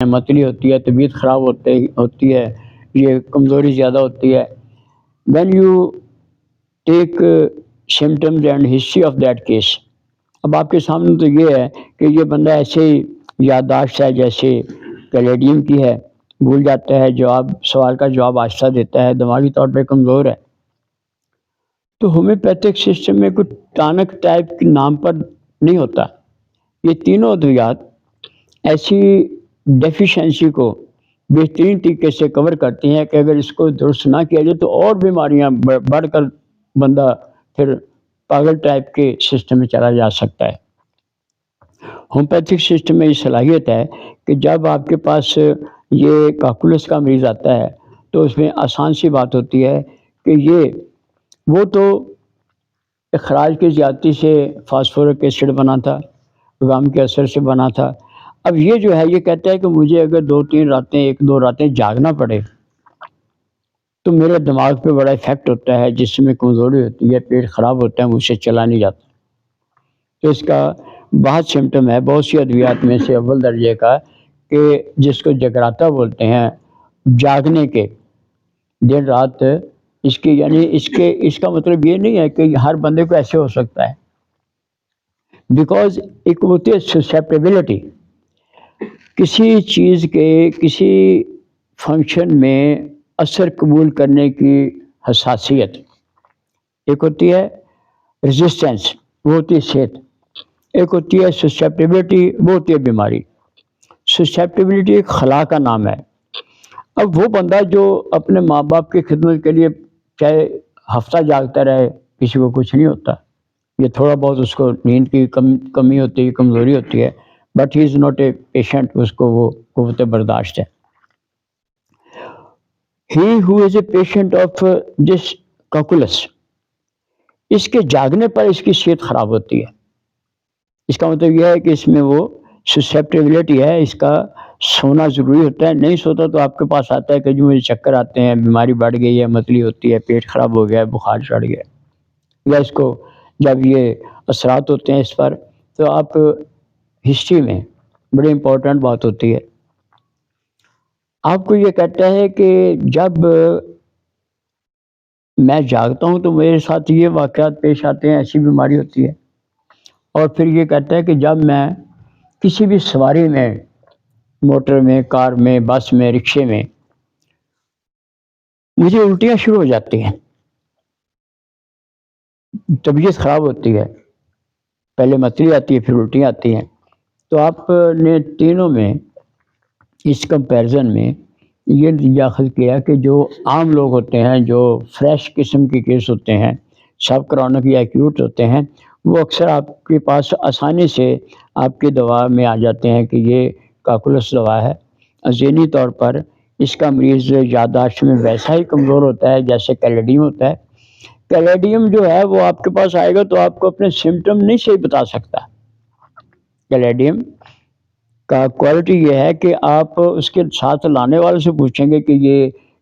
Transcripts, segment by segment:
متلی ہوتی ہے، طبیعت خراب ہوتی ہے، یہ کمزوری زیادہ ہوتی ہے. When you take symptoms and history of that case. اب آپ کے سامنے تو یہ ہے کہ یہ بندہ ایسے ہی یادداشت ہے جیسے کیلیڈیم کی ہے، بھول جاتا ہے، سوال کا جواب آہستہ دیتا ہے، دماغی طور پہ کمزور ہے. تو ہومیوپیتھک سسٹم میں کوئی ٹانک ٹائپ کے نام پر نہیں ہوتا. یہ تینوں ادویات ایسی ڈیفیشنسی کو بہترین طریقے سے کور کرتی ہیں کہ اگر اس کو درست نہ کیا جائے تو اور بیماریاں بڑھ کر بندہ پھر پاگل ٹائپ کے سسٹم میں چلا جا سکتا ہے. ہومیوپیتھک سسٹم میں یہ صلاحیت ہے کہ جب آپ کے پاس یہ کاکولس کا مریض آتا ہے تو اس میں آسان سی بات ہوتی ہے کہ وہ تو اخراج کی زیادتی سے فاسفورک ایسڈ بنا تھا، غم کے اثر سے بنا تھا. اب یہ جو ہے یہ کہتا ہے کہ مجھے اگر 1-2 راتیں جاگنا پڑے تو میرے دماغ پہ بڑا افیکٹ ہوتا ہے، جس میں کمزوری ہوتی ہے، پیٹ خراب ہوتا ہے، مجھ سے چلا نہیں جاتا. تو اس کا بہت سمٹم ہے، بہت سی ادویات میں سے اول درجے کا کہ جس کو جگراتا بولتے ہیں، جاگنے کے دن رات اس کی، یعنی اس کا مطلب یہ نہیں ہے کہ ہر بندے کو ایسے ہو سکتا ہے. بیکاز ایک ہوتی ہے سسیپٹیبلٹی، کسی چیز کے کسی فنکشن میں اثر قبول کرنے کی حساسیت. ایک ہوتی ہے ریزسٹنس، وہ ہوتی ہے صحت. ایک ہوتی ہے سسیپٹیبلٹی، وہ ہوتی ہے بیماری. سسیپٹیبلٹی ایک خلا کا نام ہے. اب وہ بندہ جو اپنے ماں باپ کی خدمت کے لیے چاہے ہفتہ جاگتا رہے، کسی کو کچھ نہیں ہوتا، یہ تھوڑا بہت اس کو نیند کی کمی ہوتی ہے، کمزوری ہوتی ہے، but he is not a patient, اس کو وہ قوت برداشت ہے. ہی ہو از اے پیشنٹ آف دس کاکولس، اس کے جاگنے پر اس کی صحت خراب ہوتی ہے. اس کا مطلب یہ ہے کہ اس میں وہ سسیپٹیبلٹی ہے، اس کا سونا ضروری ہوتا ہے. نہیں سوتا تو آپ کے پاس آتا ہے کہ جو مجھے چکر آتے ہیں، بیماری بڑھ گئی ہے، متلی ہوتی ہے، پیٹ خراب ہو گیا ہے، بخار چڑھ گیا. یا اس کو جب یہ اثرات ہوتے ہیں اس پر تو آپ ہسٹری میں بڑی امپورٹنٹ بات ہوتی ہے. آپ کو یہ کہتا ہے کہ جب میں جاگتا ہوں تو میرے ساتھ یہ واقعات پیش آتے ہیں، ایسی بیماری ہوتی ہے. اور پھر یہ کہتا ہے کہ جب میں کسی بھی سواری میں، موٹر میں، کار میں، بس میں، رکشے میں، مجھے الٹیاں شروع ہو جاتی ہیں، طبیعت خراب ہوتی ہے، پہلے متلی آتی ہے، پھر الٹیاں آتی ہیں. تو آپ نے تینوں میں اس کمپیرزن میں یہ نتیجہ اخذ کیا کہ جو عام لوگ ہوتے ہیں، جو فریش قسم کے کیس ہوتے ہیں، سب کرونک یا ایکیوٹ ہوتے ہیں، وہ اکثر آپ کے پاس آسانی سے آپ کی دوا میں آ جاتے ہیں کہ یہ کاکولس دوا ہے. ذہنی طور پر اس کا مریض یادداشت میں ویسا ہی کمزور ہوتا ہے جیسے کیلیڈیم ہوتا ہے. کیلیڈیم جو ہے وہ آپ کے پاس آئے گا تو آپ کو اپنے سمٹم نہیں صحیح بتا سکتا. کیلیڈیم کا کوالٹی یہ ہے کہ آپ اس کے ساتھ لانے والے سے پوچھیں گے کہ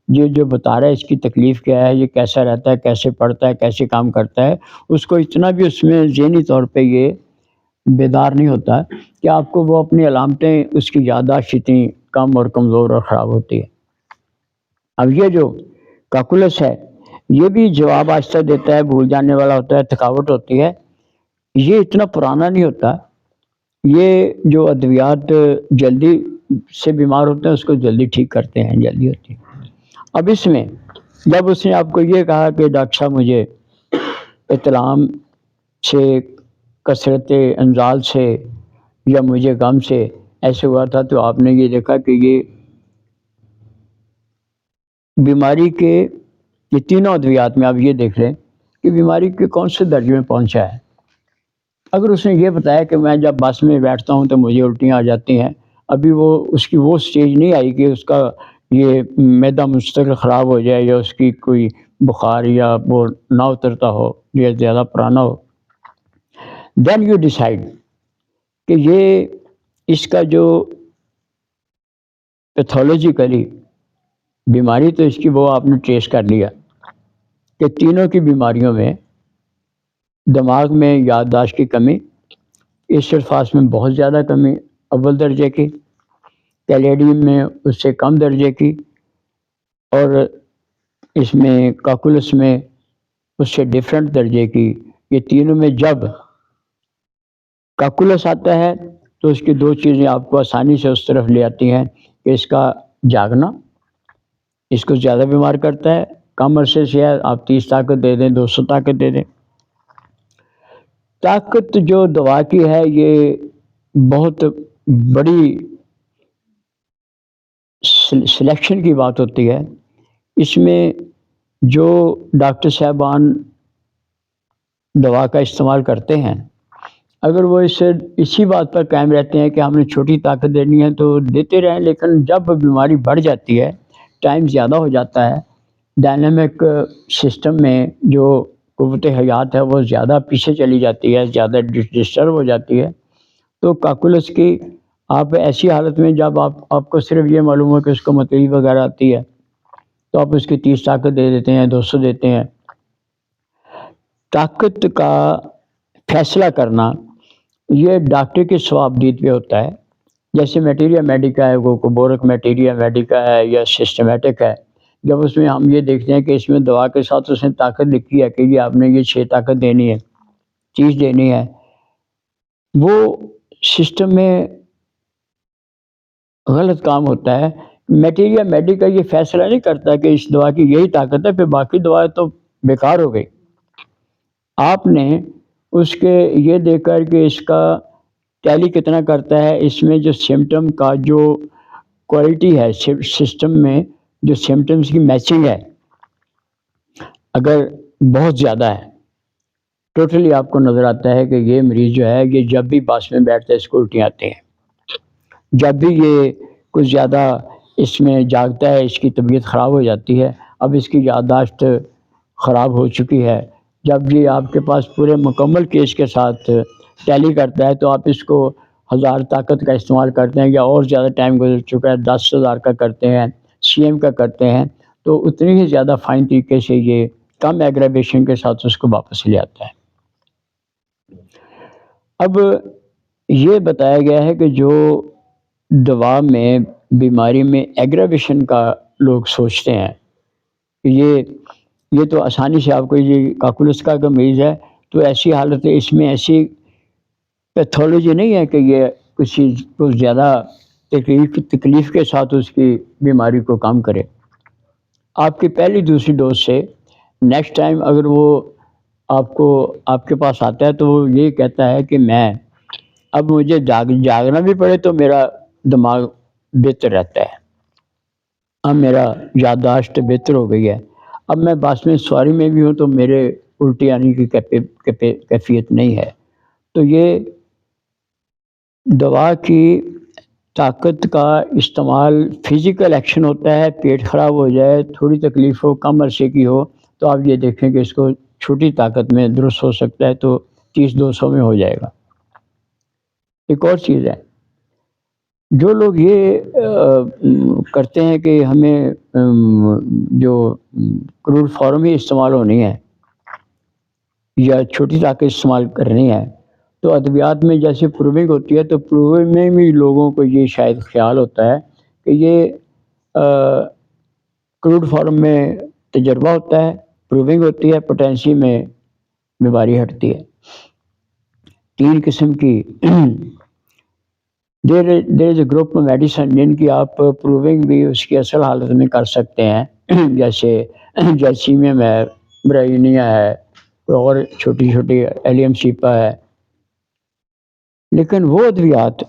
یہ جو بتا رہا ہے اس کی تکلیف کیا ہے، یہ کیسا رہتا ہے، کیسے پڑھتا ہے، کیسے کام کرتا ہے. اس کو اتنا بھی اس میں ذہنی طور پہ یہ بیدار نہیں ہوتا کہ آپ کو وہ اپنی علامتیں، اس کی یادداشت اتنی کم اور کمزور اور خراب ہوتی ہے. اب یہ جو کاکولس ہے یہ بھی جواب آہستہ دیتا ہے، بھول جانے والا ہوتا ہے، تھکاوٹ ہوتی ہے. یہ اتنا پرانا نہیں ہوتا. یہ جو ادویات جلدی سے بیمار ہوتے ہیں اس کو جلدی ٹھیک کرتے ہیں، جلدی ہوتی ہے. اب اس میں جب اس نے آپ کو یہ کہا کہ ڈاکٹر صاحب مجھے اطلام سے، کثرت انزال سے یا مجھے غم سے ایسے ہوا تھا، تو آپ نے یہ دیکھا کہ یہ بیماری کے یہ تینوں ادویات میں آپ یہ دیکھ لیں کہ بیماری کے کون سے درجے میں پہنچا ہے. اگر اس نے یہ بتایا کہ میں جب بس میں بیٹھتا ہوں تو مجھے الٹیاں آ جاتی ہیں، ابھی اس کی وہ سٹیج نہیں آئی کہ اس کا یہ معدہ مستقل خراب ہو جائے یا اس کی کوئی بخار یا وہ نہ اترتا ہو یا زیادہ پرانا ہو. دین یو ڈیسائیڈ کہ یہ اس کا جو پیتھولوجیکلی بیماری تو اس کی وہ آپ نے ٹریس کر لیا کہ تینوں کی بیماریوں میں دماغ میں یادداشت کی کمی، اسٹرفاس میں بہت زیادہ کمی اول درجے کی، کیلیڈیم میں اس سے کم درجے کی، اور اس میں کاکولس میں اس سے ڈفرینٹ درجے کی. یہ تینوں میں جب کاکولس آتا ہے تو اس کی دو چیزیں آپ کو آسانی سے اس طرف لے آتی ہیں کہ اس کا جاگنا اس کو زیادہ بیمار کرتا ہے. کم عرصے سے ہے، آپ 30 طاقت دے دیں، 200 طاقت دے دیں. طاقت جو دوا کی ہے یہ بہت بڑی سلیکشن کی بات ہوتی ہے. اس میں جو ڈاکٹر صاحبان دوا کا استعمال کرتے ہیں، اگر وہ اسی بات پر قائم رہتے ہیں کہ ہم نے چھوٹی طاقت دینی ہے تو دیتے رہیں، لیکن جب بیماری بڑھ جاتی ہے، ٹائم زیادہ ہو جاتا ہے، ڈائنامک سسٹم میں جو قوت حیات ہے وہ زیادہ پیچھے چلی جاتی ہے، زیادہ ڈسٹرب ہو جاتی ہے، تو کاکولس کی آپ ایسی حالت میں جب آپ کو صرف یہ معلوم ہو کہ اس کو متلی وغیرہ آتی ہے تو آپ اس کی 30 طاقت دے دیتے ہیں، 200 دیتے ہیں. طاقت کا فیصلہ کرنا یہ ڈاکٹر کے ثوابدید پہ ہوتا ہے. جیسے میٹیریا میڈیکا ہے، وہ بورک میٹیریا میڈیکا ہے یا سسٹمیٹک ہے. جب اس میں ہم یہ دیکھتے ہیں کہ اس میں دوا کے ساتھ اس نے طاقت لکھی ہے کہ یہ آپ نے یہ 6 طاقت دینی ہے، چیز دینی ہے، وہ سسٹم میں غلط کام ہوتا ہے. میٹیریا میڈیکا یہ فیصلہ نہیں کرتا کہ اس دوا کی یہی طاقت ہے، پھر باقی دوا تو بیکار ہو گئی. آپ نے اس کے یہ دیکھ کر کہ اس کا ٹیلی کتنا کرتا ہے، اس میں جو سمٹم کا جو کوالٹی ہے سسٹم میں، جو سمٹمز کی میچنگ ہے، اگر بہت زیادہ ہے، ٹوٹلی آپ کو نظر آتا ہے کہ یہ مریض جو ہے یہ جب بھی باس میں بیٹھتا ہے اس کو الٹیاں آتی ہیں، جب بھی یہ کچھ زیادہ اس میں جاگتا ہے اس کی طبیعت خراب ہو جاتی ہے. اب اس کی یادداشت خراب ہو چکی ہے. جب بھی آپ کے پاس پورے مکمل کیس کے ساتھ ٹیلی کرتا ہے تو آپ اس کو 1000 طاقت کا استعمال کرتے ہیں، یا اور زیادہ ٹائم گزر چکا ہے 10,000 کا کرتے ہیں، CM کا کرتے ہیں، تو اتنی ہی زیادہ فائن طریقے سے یہ کم ایگریویشن کے ساتھ اس کو واپس لے آتا ہے. اب یہ بتایا گیا ہے کہ جو دوا میں بیماری میں ایگریویشن کا لوگ سوچتے ہیں کہ یہ تو آسانی سے آپ کو یہ کاکولس کا مریض ہے تو ایسی حالت ہے، اس میں ایسی پیتھولوجی نہیں ہے کہ یہ کسی کو زیادہ تکلیف کے ساتھ اس کی بیماری کو کام کرے. آپ کی پہلی دوسری ڈوز سے نیکسٹ ٹائم اگر وہ آپ کے پاس آتا ہے تو وہ یہ کہتا ہے کہ میں اب مجھے جاگنا بھی پڑے تو میرا دماغ بہتر رہتا ہے، اب میرا یادداشت بہتر ہو گئی ہے، اب میں بس میں سواری میں بھی ہوں تو میرے الٹی آنے کی کیفیت نہیں ہے. تو یہ دوا کی طاقت کا استعمال فزیکل ایکشن ہوتا ہے. پیٹ خراب ہو جائے، تھوڑی تکلیف ہو، کم عرصے کی ہو، تو آپ یہ دیکھیں کہ اس کو چھوٹی طاقت میں درست ہو سکتا ہے تو 30-200 میں ہو جائے گا. ایک اور چیز ہے، جو لوگ یہ کرتے ہیں کہ ہمیں جو کروڈ فارم ہی استعمال ہونی ہے یا چھوٹی طاقت استعمال کرنی ہے، تو ادویات میں جیسے پروونگ ہوتی ہے تو پروونگ میں بھی لوگوں کو یہ شاید خیال ہوتا ہے کہ یہ کروڈ فارم میں تجربہ ہوتا ہے، پروونگ ہوتی ہے، پوٹینسی میں بیماری ہٹتی ہے. 3 قسم کی دیر از اے گروپ میڈیسن جن کی آپ پروونگ بھی اس کی اصل حالت میں کر سکتے ہیں، جیسے جیسیمیم ہے، برائنیا ہے، اور چھوٹی چھوٹی ایلیم سیپا ہے. لیکن وہ ادویات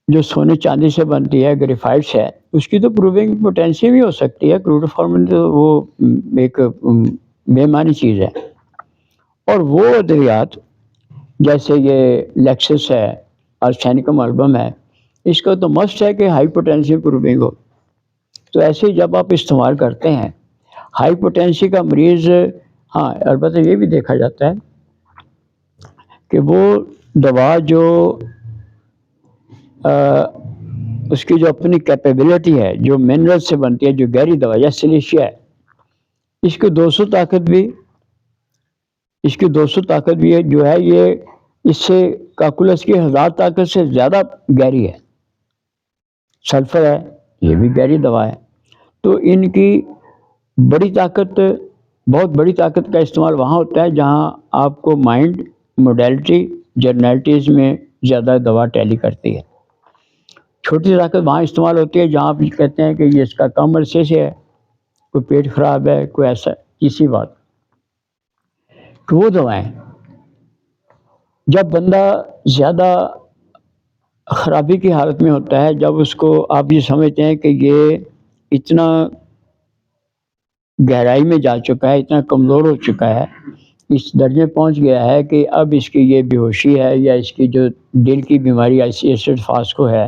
جو سونے چاندی سے بنتی ہے، گریفائٹس ہے، اس کی تو پروونگ پوٹینسی بھی ہو سکتی ہے، کروڈ فارم میں تو وہ ایک بے معنی چیز ہے. اور وہ ادویات جیسے یہ لیکسس ہے، آرسینیکم البم ہے، اس کا تو مسٹ ہے کہ ہائی پوٹینسی پروونگ ہو. تو ایسے ہی جب آپ استعمال کرتے ہیں ہائی پوٹینسی کا مریض، ہاں البتہ یہ بھی دیکھا جاتا ہے کہ وہ دوا جو اس کی جو اپنی کیپیبلٹی ہے، جو منرل سے بنتی ہے، جو گہری دوا یا سلیشیا ہے، اس کی 200 طاقت بھی ہے، جو ہے یہ اس سے کاکولس کی 1000 طاقت سے زیادہ گہری ہے. سلفر ہے، یہ بھی گہری دوا ہے. تو ان کی بڑی طاقت، بہت بڑی طاقت کا استعمال وہاں ہوتا ہے جہاں آپ کو مائنڈ، موڈیلٹی، جرنیلٹیز میں زیادہ دوا ٹیلی کرتی ہے. چھوٹی طاقت وہاں استعمال ہوتی ہے جہاں آپ کہتے ہیں کہ یہ اس کا کم عرصے سے ہے، کوئی پیٹ خراب ہے، کوئی ایسا کسی بات. تو وہ دوائیں جب بندہ زیادہ خرابی کی حالت میں ہوتا ہے، جب اس کو آپ یہ سمجھتے ہیں کہ یہ اتنا گہرائی میں جا چکا ہے، اتنا کمزور ہو چکا ہے، اس درجے پہنچ گیا ہے کہ اب اس کی یہ بے ہوشی ہے، یا اس کی جو دل کی بیماری ایسڈ فاسکو ہے،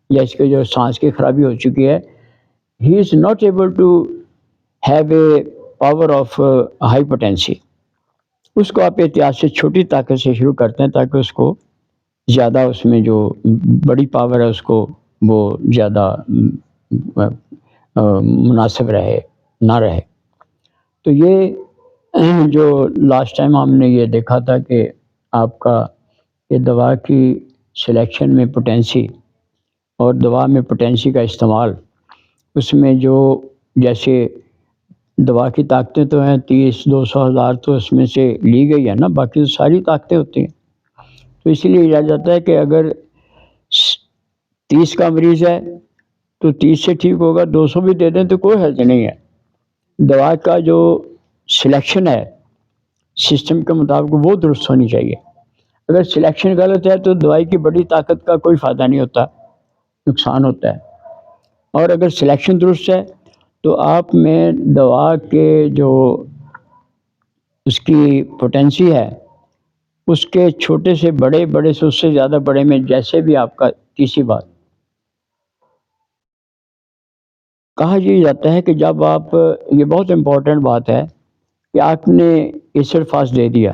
یا اس کے جو سانس کی خرابی ہو چکی ہے، he is not able to have a power of hypertension. اس کو آپ احتیاط سے چھوٹی طاقت سے شروع کرتے ہیں تاکہ اس کو زیادہ، اس میں جو بڑی پاور ہے اس کو وہ زیادہ مناسب رہے، نہ رہے. تو یہ جو لاسٹ ٹائم ہم نے یہ دیکھا تھا کہ آپ کا یہ دوا کی سلیکشن میں پوٹینسی اور دوا میں پوٹینسی کا استعمال، اس میں جو جیسے دوا کی طاقتیں تو ہیں 30، 200، 1000 تو اس میں سے لی گئی ہے نا، باقی تو ساری طاقتیں ہوتی ہیں. تو اسی لیے کہا جاتا ہے کہ اگر 30 کا مریض ہے تو 30 سے ٹھیک ہوگا، 200 بھی دے دیں تو کوئی حرج نہیں ہے. دوا کا جو سلیکشن ہے سسٹم کے مطابق وہ درست ہونی چاہیے. اگر سلیکشن غلط ہے تو دوائی کی بڑی طاقت کا کوئی فائدہ نہیں ہوتا، نقصان ہوتا ہے. اور اگر سلیکشن درست ہے تو آپ میں دوا کے جو اس کی پوٹینسی ہے، اس کے چھوٹے سے بڑے، بڑے سے اس سے زیادہ بڑے میں، جیسے بھی آپ کا. تیسری بات کہا یہ جاتا ہے کہ جب آپ، یہ بہت امپورٹنٹ بات ہے کہ آپ نے ایسڈ فاسٹ دے دیا،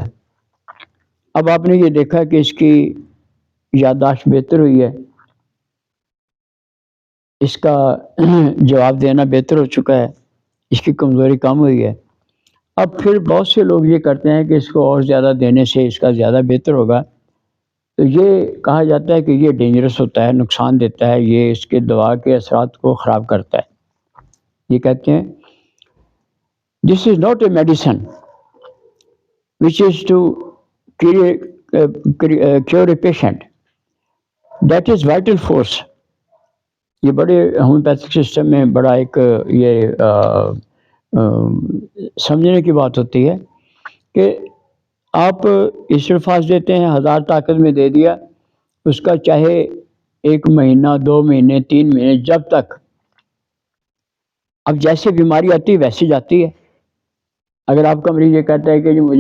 اب آپ نے یہ دیکھا کہ اس کی یادداشت بہتر ہوئی ہے، اس کا جواب دینا بہتر ہو چکا ہے، اس کی کمزوری کم ہوئی ہے. اب پھر بہت سے لوگ یہ کرتے ہیں کہ اس کو اور زیادہ دینے سے اس کا زیادہ بہتر ہوگا. تو یہ کہا جاتا ہے کہ یہ ڈینجرس ہوتا ہے، نقصان دیتا ہے، یہ اس کے دوا کے اثرات کو خراب کرتا ہے. یہ کہتے ہیں this is not a medicine which is to cure a patient, that is vital force. یہ بڑے ہومیوپیتھک سسٹم میں بڑا ایک یہ سمجھنے کی بات ہوتی ہے کہ آپ ایسڈ فاسٹ دیتے ہیں، 1000 طاقت میں دے دیا، اس کا چاہے 1 مہینہ، 2 مہینے، 3 مہینے، جب تک اب جیسے بیماری آتی ہے ویسے جاتی ہے. اگر آپ کا مریض یہ کہتا ہے کہ مجھے